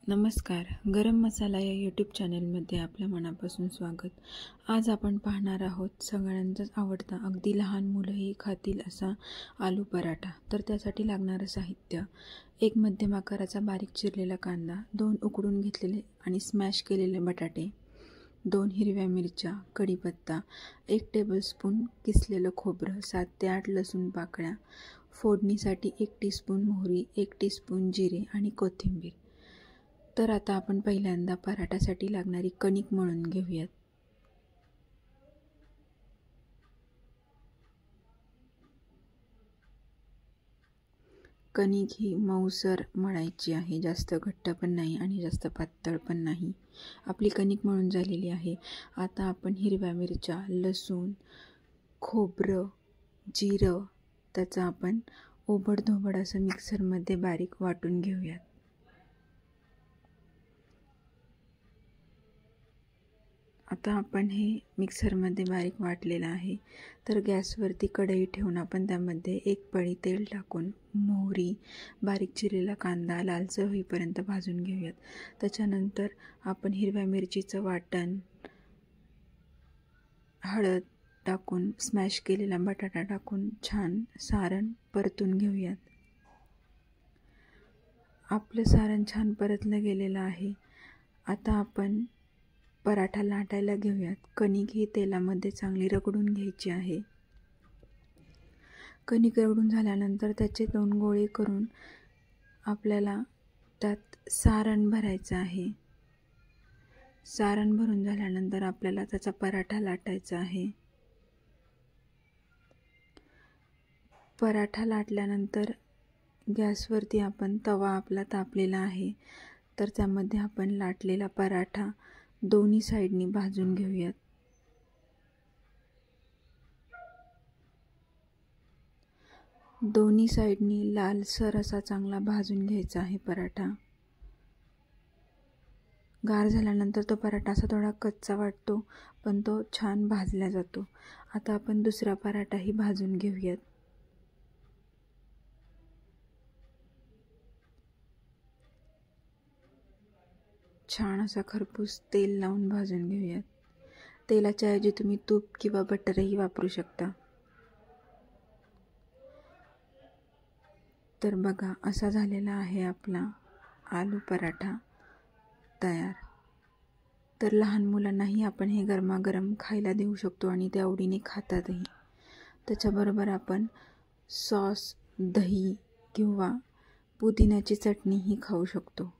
नमस्कार. गरम मसाला या यूट्यूब चॅनलमध्ये आपल्या मनापासून स्वागत. आज आपण पाहणार आहोत सगळ्यांचाच आवडता, अगदी लहान मुलंही खातील असा आलू पराठा. तर त्यासाठी लागणारं साहित्य: एक मध्यम आकाराचा बारीक चिरलेला कांदा, 2 उकडून घेतलेले आणि स्मॅश केलेले बटाटे, 2 हिरव्या मिरच्या, कढीपत्ता, 1 टेबलस्पून किसलेलं खोबरं, 7 ते 8 लसूण पाकळ्या, फोडणीसाठी 1 टीस्पून मोहरी, 1 टीस्पून जिरे आणि कोथिंबीर. तर आता आपण पहिल्यांदा पराठासाठी लागणारी कणिक मळून घेऊयात. कणिक ही मऊसर मळायची आहे, जास्त घट्ट पण नाही आणि जास्त पातळ पण नाही. आपली कणिक मळून झालेली आहे. आता आपण हिरव्या मिरच्या, लसूण, खोबरं, जिरं त्याचं आपण ओबडधोबड असं मिक्सरमध्ये बारीक वाटून घेऊयात. आता आपण हे मिक्सरमध्ये बारीक वाटलेलं आहे. तर गॅसवरती कढई ठेवून आपण त्यामध्ये 1 पळी तेल टाकून मोहरी, बारीक चिरलेला कांदा लालसर होईपर्यंत भाजून घेऊयात. त्याच्यानंतर आपण हिरव्या मिरचीचं वाटण, हळद टाकून स्मॅश केलेला बटाटा टाकून छान सारण परतून घेऊयात. आपलं सारण छान परतलं गेलेलं आहे. आता आपण पराठा लाटायला घेऊयात. कणिक ही तेलामध्ये चांगली रगडून घ्यायची आहे. कणिक रगडून झाल्यानंतर त्याचे 2 गोळे करून आपल्याला त्यात सारण भरायचं आहे. सारण भरून झाल्यानंतर आपल्याला त्याचा पराठा लाटायचा आहे. पराठा लाटल्यानंतर गॅसवरती आपण तवा आपला तापलेला आहे. तर त्यामध्ये आपण लाटलेला पराठा दोन्ही साईडनी भाजून घेऊयात. दोन्ही साईडनी लालसर असा चांगला भाजून घ्यायचा आहे पराठा. गार झाल्यानंतर तो पराठा असा थोडा कच्चा वाटतो, पण तो छान भाजला जातो. आता आपण दुसरा पराठाही भाजून घेऊयात. छान असा खरपूस तेल लावून भाजून घेऊयात. तेलाच्या ऐवजी तुम्ही तूप किंवा बटरही वापरू शकता. तर बघा, असा झालेला आहे आपला आलू पराठा तयार. तर लहान मुलांनाही आपण हे गरमागरम खायला देऊ शकतो आणि ते आवडीने खातातही. त्याच्याबरोबर आपण सॉस, दही किंवा पुदिन्याची चटणीही खाऊ शकतो.